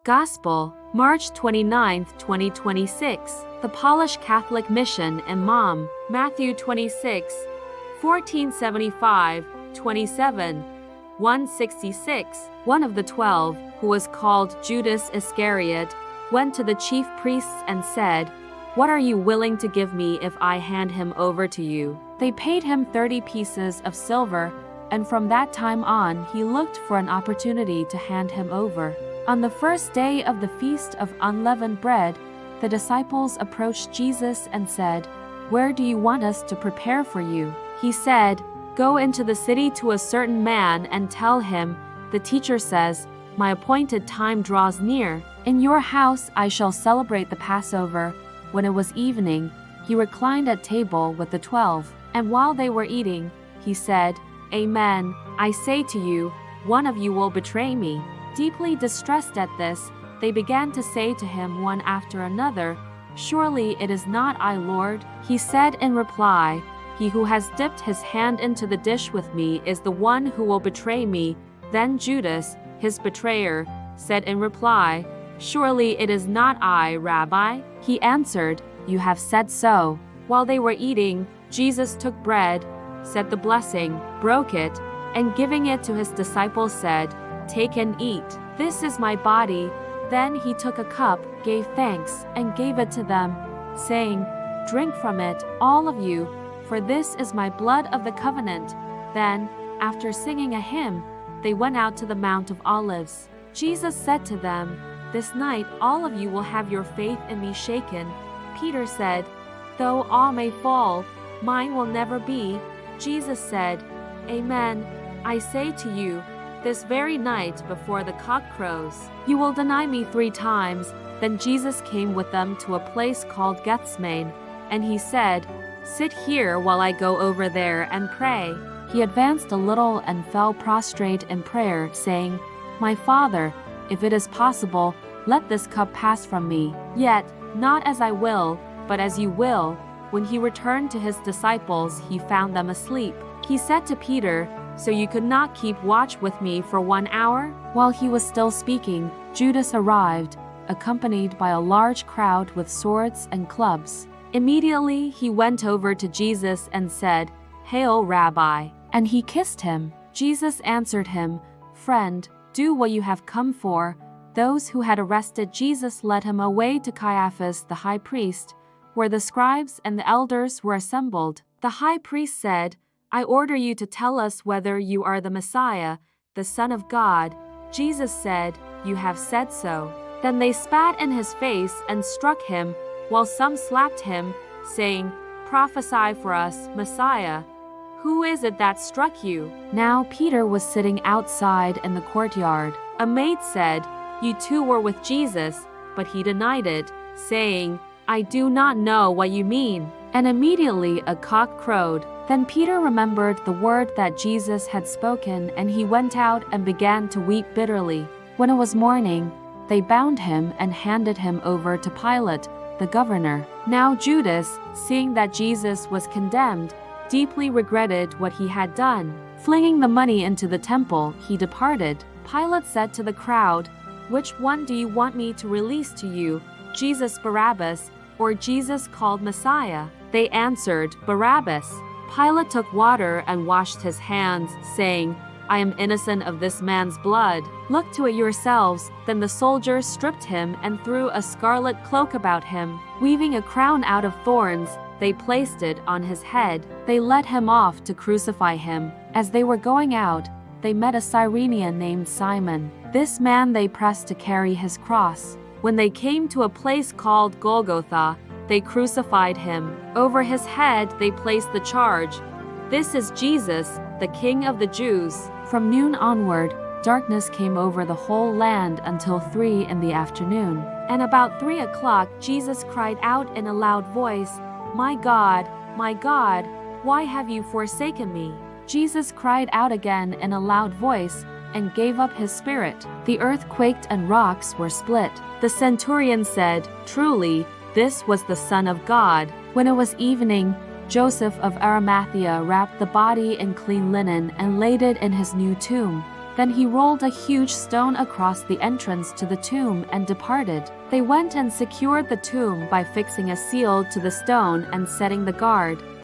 Gospel, March 29, 2026. The Polish Catholic Mission Imam, Matthew 26, 1475, 27, 166. One of the 12, who was called Judas Iscariot, went to the chief priests and said, "What are you willing to give me if I hand him over to you?" They paid him 30 pieces of silver, and from that time on he looked for an opportunity to hand him over. On the first day of the Feast of Unleavened Bread, the disciples approached Jesus and said, "Where do you want us to prepare for you?" He said, "Go into the city to a certain man and tell him, 'The teacher says, my appointed time draws near. In your house I shall celebrate the Passover.'" When it was evening, he reclined at table with the 12, and while they were eating, he said, "Amen, I say to you, one of you will betray me." Deeply distressed at this, they began to say to him one after another, "Surely it is not I, Lord." He said in reply, "He who has dipped his hand into the dish with me is the one who will betray me." Then Judas, his betrayer, said in reply, "Surely it is not I, Rabbi." He answered, "You have said so." While they were eating, Jesus took bread, said the blessing, broke it, and giving it to his disciples said, "Take and eat. This is my body." Then he took a cup, gave thanks, and gave it to them, saying, "Drink from it, all of you, for this is my blood of the covenant." Then, after singing a hymn, they went out to the Mount of Olives. Jesus said to them, "This night all of you will have your faith in me shaken." Peter said, "Though all may fall, mine will never be." Jesus said, "Amen, I say to you, this very night before the cock crows, you will deny me 3 times." Then Jesus came with them to a place called Gethsemane, and he said, "Sit here while I go over there and pray." He advanced a little and fell prostrate in prayer, saying, "My Father, if it is possible, let this cup pass from me. Yet, not as I will, but as you will." When he returned to his disciples, he found them asleep. He said to Peter, "So you could not keep watch with me for 1 hour?" While he was still speaking, Judas arrived, accompanied by a large crowd with swords and clubs. Immediately he went over to Jesus and said, "Hail, Rabbi!" and he kissed him. Jesus answered him, "Friend, do what you have come for." Those who had arrested Jesus led him away to Caiaphas the high priest, where the scribes and the elders were assembled. The high priest said, "I order you to tell us whether you are the Messiah, the Son of God." Jesus said, "You have said so." Then they spat in his face and struck him, while some slapped him, saying, "Prophesy for us, Messiah. Who is it that struck you?" Now Peter was sitting outside in the courtyard. A maid said, "You too were with Jesus," but he denied it, saying, "I do not know what you mean." And immediately a cock crowed. Then Peter remembered the word that Jesus had spoken, and he went out and began to weep bitterly. When it was morning, they bound him and handed him over to Pilate, the governor. Now Judas, seeing that Jesus was condemned, deeply regretted what he had done. Flinging the money into the temple, he departed. Pilate said to the crowd, "Which one do you want me to release to you, Jesus Barabbas, or Jesus called Messiah?" They answered, "Barabbas." Pilate took water and washed his hands, saying, "I am innocent of this man's blood. Look to it yourselves." Then the soldiers stripped him and threw a scarlet cloak about him. Weaving a crown out of thorns, they placed it on his head. They led him off to crucify him. As they were going out, they met a Cyrenian named Simon. This man they pressed to carry his cross. When they came to a place called Golgotha, they crucified him. Over his head they placed the charge, "This is Jesus, the King of the Jews." From noon onward, darkness came over the whole land until 3 in the afternoon. And about 3 o'clock Jesus cried out in a loud voice, my God, why have you forsaken me?" Jesus cried out again in a loud voice and gave up his spirit. The earth quaked and rocks were split. The centurion said, "Truly, this was the Son of God." When it was evening, Joseph of Arimathea wrapped the body in clean linen and laid it in his new tomb. Then he rolled a huge stone across the entrance to the tomb and departed. They went and secured the tomb by fixing a seal to the stone and setting the guard.